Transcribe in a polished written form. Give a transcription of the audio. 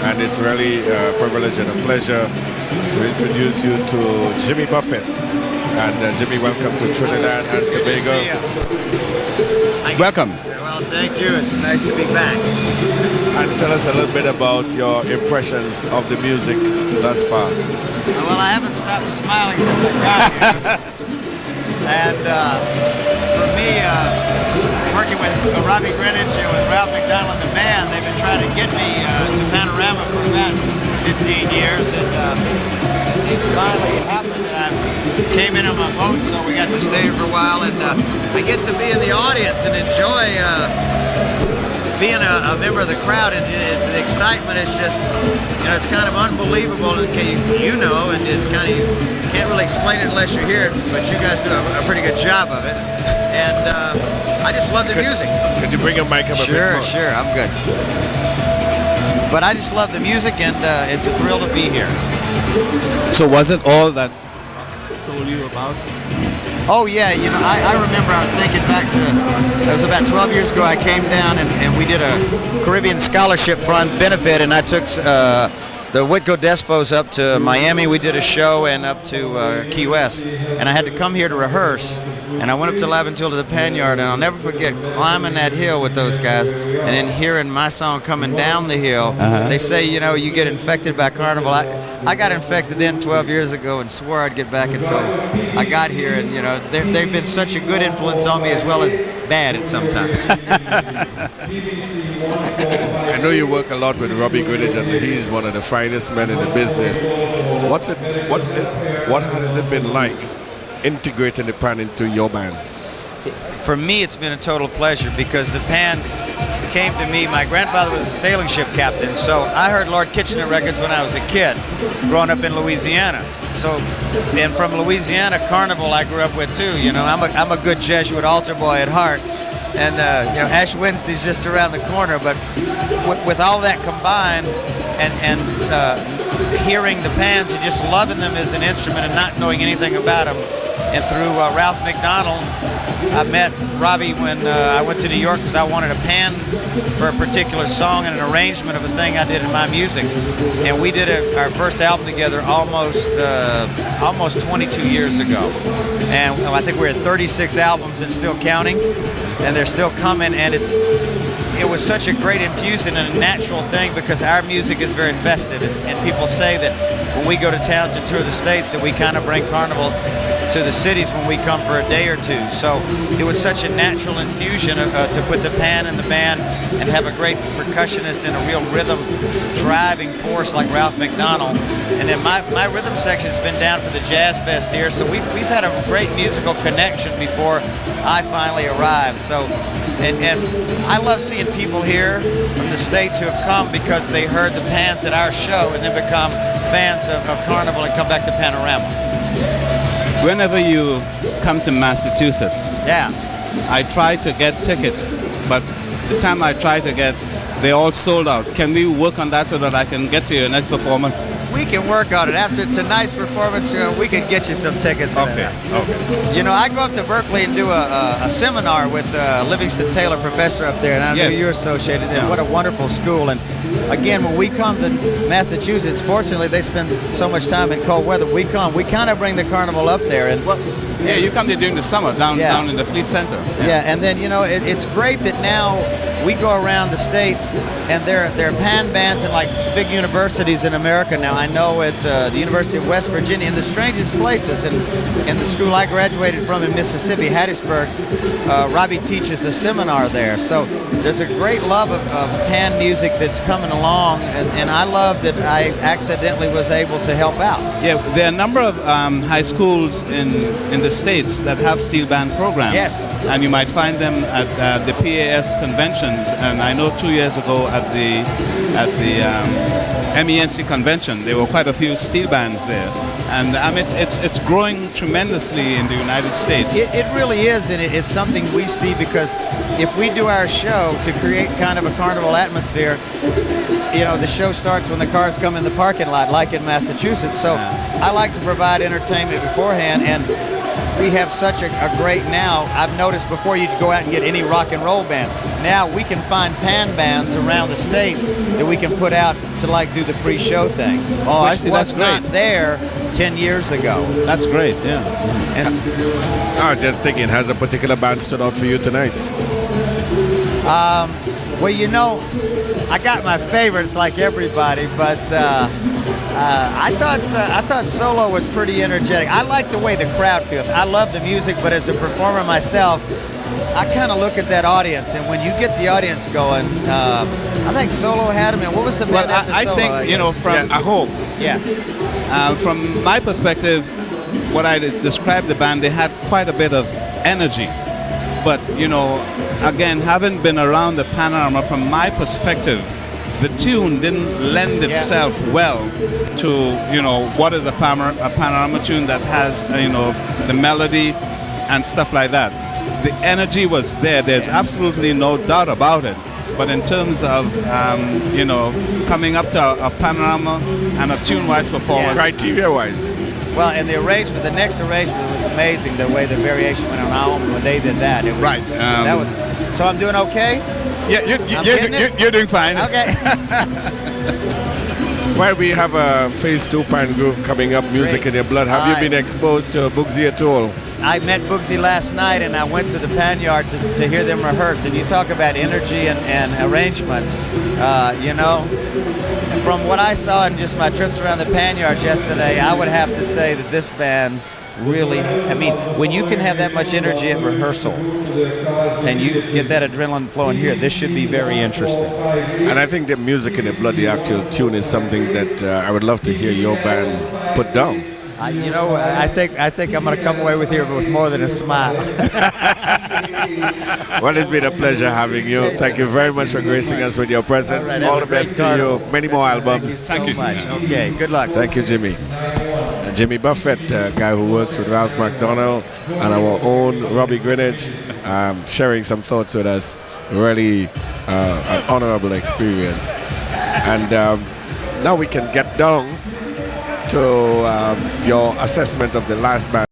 and it's really a privilege and a pleasure to introduce you to Jimmy Buffett. And Jimmy, welcome to Trinidad and Tobago. Welcome. Well, thank you. It's nice to be back. And tell us a little bit about your impressions of the music thus far. Well, I haven't stopped smiling since I got here. And for me, working with Robbie Greenwich and with Ralph McDonald and the band, they've been trying to get me to Panorama for about 15 years. And it finally happened that I came in on my boat, so we got to stay here for a while. And I get to be in the audience and enjoy being a member of the crowd, and the excitement is just, it's kind of unbelievable. You know, and it's kind of, you can't really explain it unless you're here, but you guys do a pretty good job of it. And I just love the music. Could you bring your mic up a bit more? Sure, I'm good. But I just love the music, and it's a thrill to be here. So was it all that told you about? Oh yeah, I remember I was thinking back to, it was about 12 years ago I came down and we did a Caribbean Scholarship Fund benefit, and I took the Whitco Despos up to Miami. We did a show, and up to Key West, and I had to come here to rehearse, and I went up to Laventille to the Panyard, and I'll never forget climbing that hill with those guys and then hearing my song coming down the hill. They say, you get infected by Carnival. I got infected then 12 years ago and swore I'd get back, and so I got here, and they've been such a good influence on me as well as bad at sometimes. I know you work a lot with Robbie Greenwich, and he's one of the finest men in the business. What has it been like integrating the pan into your band? For me, it's been a total pleasure, because the pan came to me. My grandfather was a sailing ship captain, so I heard Lord Kitchener records when I was a kid, growing up in Louisiana. So, and from Louisiana, Carnival I grew up with too. I'm a good Jesuit altar boy at heart, and Ash Wednesday's just around the corner. But with all that combined, and hearing the pans and just loving them as an instrument and not knowing anything about them, and through Ralph McDonald, I met Robbie when I went to New York because I wanted a pan for a particular song and an arrangement of a thing I did in my music. And we did our first album together almost 22 years ago. And I think we're at 36 albums and still counting, and they're still coming. And it was such a great infusion and a natural thing, because our music is very festive, and people say that when we go to towns and tour the states that we kind of bring Carnival to the cities when we come for a day or two. So it was such a natural infusion to put the pan in the band and have a great percussionist and a real rhythm driving force like Ralph McDonald. And then my rhythm section's been down for the Jazz Fest here, so we've had a great musical connection before I finally arrived. So and I love seeing people here from the States who have come because they heard the pans at our show and then become fans of Carnival and come back to Panorama. Whenever you come to Massachusetts, I try to get tickets, but the time I try to get, they all sold out. Can we work on that so that I can get to your next performance? We can work on it. After tonight's performance, we can get you some tickets for that. Okay. I go up to Berkeley and do a seminar with Livingston Taylor, professor up there, and I know you're associated. And what a wonderful school. And again, when we come to Massachusetts, fortunately, they spend so much time in cold weather. We kind of bring the Carnival up there. And you come there during the summer, down in the Fleet Center. And then, it's great that now we go around the states, and there are pan bands in like big universities in America now. I know at the University of West Virginia, in the strangest places, and in the school I graduated from in Mississippi, Hattiesburg, Robbie teaches a seminar there. So there's a great love of pan music that's coming along, and I love that I accidentally was able to help out. Yeah, there are a number of high schools in the States that have steel band programs. Yes. And you might find them at the PAS conventions. And I know 2 years ago at the MENC convention, there were quite a few steel bands there. And it's growing tremendously in the United States. It really is, and it's something we see, because if we do our show to create kind of a carnival atmosphere, the show starts when the cars come in the parking lot, like in Massachusetts. So I like to provide entertainment beforehand, and we have such a great now. I've noticed before you'd go out and get any rock and roll band. Now we can find pan bands around the states that we can put out to like do the pre-show thing. Oh, which I see. was That's great. not there 10 years ago. That's great, yeah. And I was just thinking, has a particular band stood out for you tonight? well, you know, I got my favorites like everybody, but I thought Solo was pretty energetic. I like the way the crowd feels. I love the music, but as a performer myself, I kind of look at that audience, and when you get the audience going, I think Solo had them. And what was the band after I Solo? think, you know, from Yeah, at home. from my perspective, what I described the band, they had quite a bit of energy. But, you know, again, having been around the Panorama, from my perspective, the tune didn't lend itself well to, you know, what is a Panorama tune that has, you know, the melody and stuff like that. The energy was there. There's absolutely no doubt about it. But in terms of, you know, coming up to a Panorama and a tune-wise performance. Criteria-wise. Well, and the arrangement, the next arrangement was amazing. The way the variation went on Alvin when they did that. It was, Right. That was. So I'm doing okay. Yeah, you're doing fine. Okay. Well, we have a Phase 2 Pan Groove coming up, Music Great. in Your Blood. Have you been exposed to Bugsy at all? I met Bugsy last night, and I went to the Pan Yard to hear them rehearse. And you talk about energy and arrangement. You know, from what I saw in just my trips around the Pan Yard yesterday, I would have to say that this band really, I mean, when you can have that much energy at rehearsal and you get that adrenaline flowing here, this should be very interesting. And I think the Music in the Blood, the actual tune, is something that I would love to hear your band put down. You know, I think I'm going to come away with here with more than a smile. Well, it's been a pleasure having you. Thank you very much for gracing us with your presence. All the best to you. Many more albums. Thank you so much. Okay, good luck. Thank you, Jimmy. Jimmy Buffett, a guy who works with Ralph McDonald and our own Robbie Greenidge, sharing some thoughts with us. Really an honorable experience. And now we can get down to your assessment of the last band.